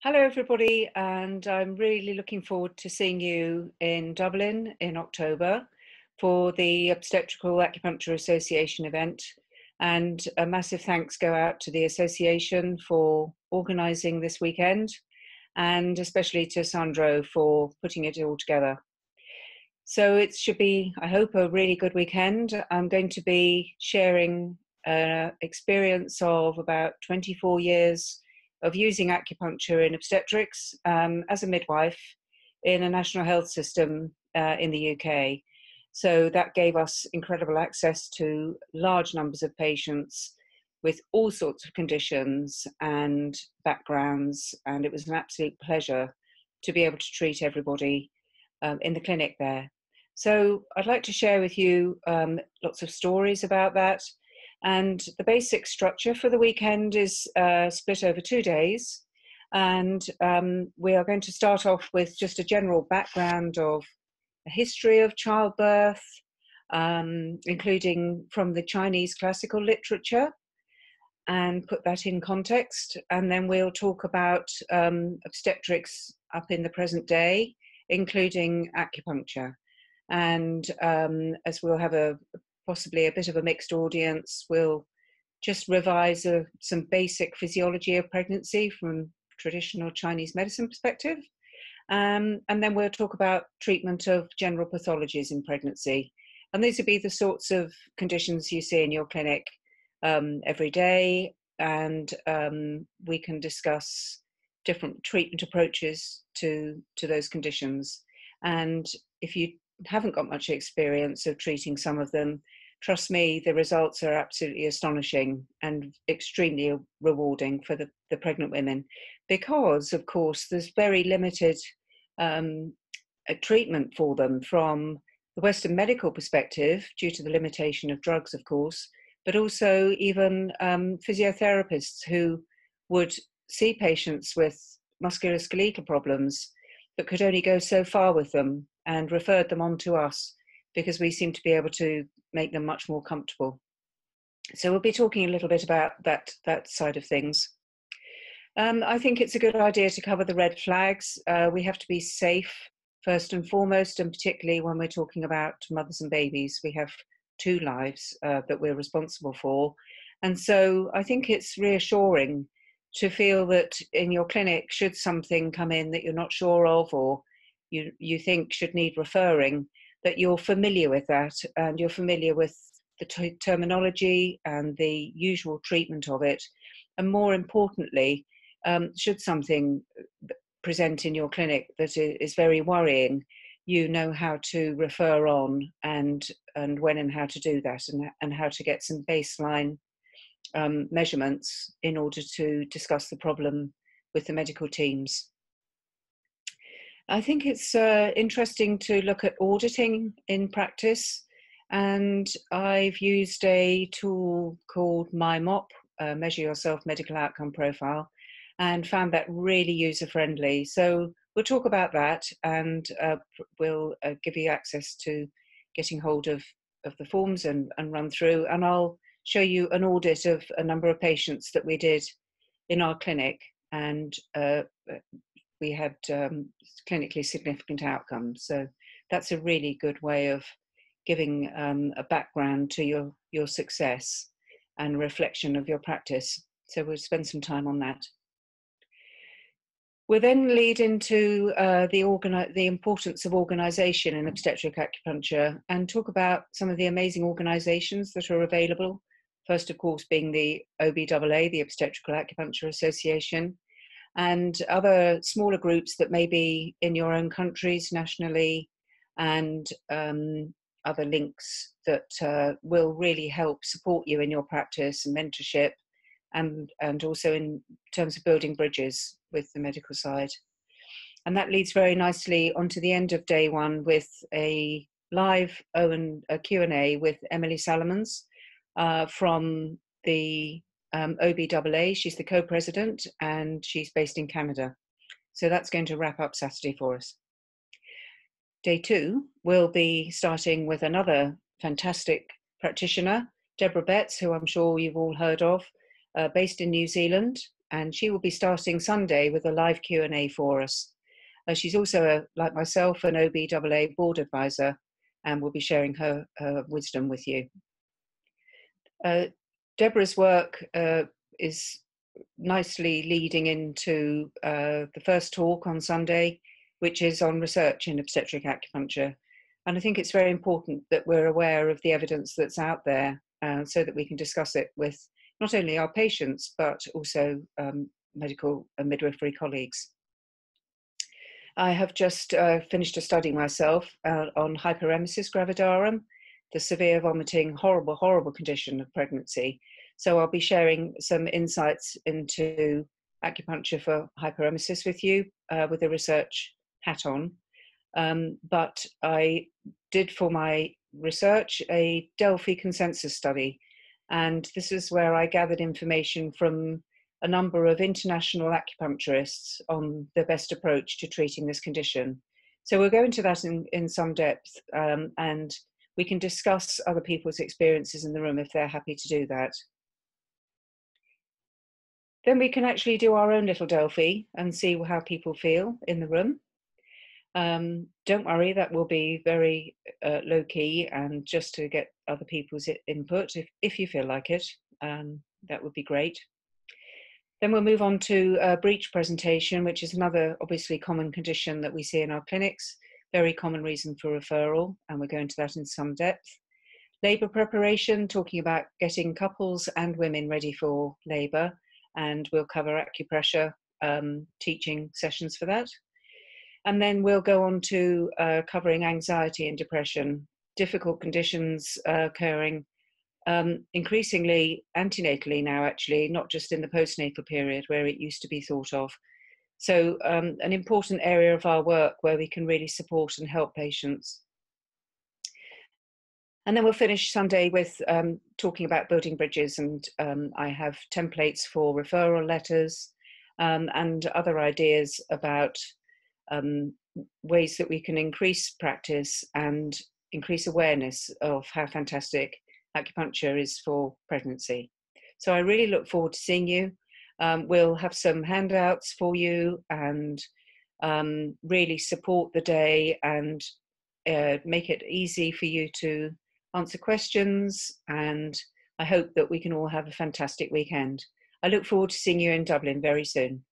Hello, everybody, and I'm really looking forward to seeing you in Dublin in October for the Obstetrical Acupuncture Association event. And a massive thanks go out to the association for organising this weekend, and especially to Sandro for putting it all together. So it should be, I hope, a really good weekend. I'm going to be sharing an experience of about 24 years of using acupuncture in obstetrics as a midwife in a national health system in the UK. So that gave us incredible access to large numbers of patients with all sorts of conditions and backgrounds. And it was an absolute pleasure to be able to treat everybody in the clinic there. So I'd like to share with you lots of stories about that. And the basic structure for the weekend is split over 2 days. And we are going to start off with just a general background of the history of childbirth, including from the Chinese classical literature, and put that in context. And then we'll talk about obstetrics up in the present day, including acupuncture. And as we'll have possibly a bit of a mixed audience, we'll just revise some basic physiology of pregnancy from traditional Chinese medicine perspective. And then we'll talk about treatment of general pathologies in pregnancy. And these would be the sorts of conditions you see in your clinic every day. And we can discuss different treatment approaches to those conditions. And if you haven't got much experience of treating some of them, trust me, the results are absolutely astonishing and extremely rewarding for the pregnant women, because of course there's very limited treatment for them from the Western medical perspective due to the limitation of drugs, of course, but also even physiotherapists who would see patients with musculoskeletal problems but could only go so far with them and referred them on to us because we seem to be able to make them much more comfortable. So we'll be talking a little bit about that side of things. I think it's a good idea to cover the red flags. We have to be safe first and foremost, and particularly when we're talking about mothers and babies. We have two lives that we're responsible for. And so I think it's reassuring to feel that in your clinic, should something come in that you're not sure of or you think should need referring, that you're familiar with that and you're familiar with the terminology and the usual treatment of it. And more importantly, should something present in your clinic that is very worrying, you know how to refer on and when and how to do that, and how to get some baseline measurements in order to discuss the problem with the medical teams. I think it's interesting to look at auditing in practice, and I've used a tool called MyMOP, Measure Yourself Medical Outcome Profile, and found that really user-friendly. So we'll talk about that, and we'll give you access to getting hold of the forms and run through, and I'll show you an audit of a number of patients that we did in our clinic, and we had clinically significant outcomes. So that's a really good way of giving a background to your success and reflection of your practice. So we'll spend some time on that. We'll then lead into the importance of organisation in obstetric acupuncture and talk about some of the amazing organisations that are available. First, of course, being the OBAA, the Obstetrical Acupuncture Association, and other smaller groups that may be in your own countries nationally, and other links that will really help support you in your practice and mentorship, and also in terms of building bridges with the medical side. And that leads very nicely onto the end of day one with a live Q&A with Emily Salomons from the OBAA. She's the co-president and she's based in Canada. So that's going to wrap up Saturday for us. Day two, we'll be starting with another fantastic practitioner, Deborah Betts, who I'm sure you've all heard of, based in New Zealand. and she will be starting Sunday with a live Q&A for us. She's also, like myself, an OBAA board advisor, and will be sharing her wisdom with you. Deborah's work is nicely leading into the first talk on Sunday, which is on research in obstetric acupuncture. And I think it's very important that we're aware of the evidence that's out there so that we can discuss it with not only our patients, but also medical and midwifery colleagues. I have just finished a study myself on hyperemesis gravidarum, the severe vomiting, horrible, horrible condition of pregnancy. So I'll be sharing some insights into acupuncture for hyperemesis with you with a research hat on. But I did for my research a Delphi consensus study. And this is where I gathered information from a number of international acupuncturists on the best approach to treating this condition. So we'll go into that in some depth, and we can discuss other people's experiences in the room if they're happy to do that. Then we can actually do our own little Delphi and see how people feel in the room. Don't worry, that will be very low key and just to get other people's input if you feel like it. That would be great. Then we'll move on to breech presentation, which is another obviously common condition that we see in our clinics, very common reason for referral, and we'll go into that in some depth. Labour preparation, talking about getting couples and women ready for labour, and we'll cover acupressure teaching sessions for that. And then we'll go on to covering anxiety and depression, difficult conditions occurring increasingly antenatally now, actually, not just in the postnatal period where it used to be thought of. So an important area of our work where we can really support and help patients. And then we'll finish Sunday with talking about building bridges, and I have templates for referral letters and other ideas about ways that we can increase practice and increase awareness of how fantastic acupuncture is for pregnancy. So I really look forward to seeing you. We'll have some handouts for you and really support the day and make it easy for you to answer questions, and I hope that we can all have a fantastic weekend. I look forward to seeing you in Dublin very soon.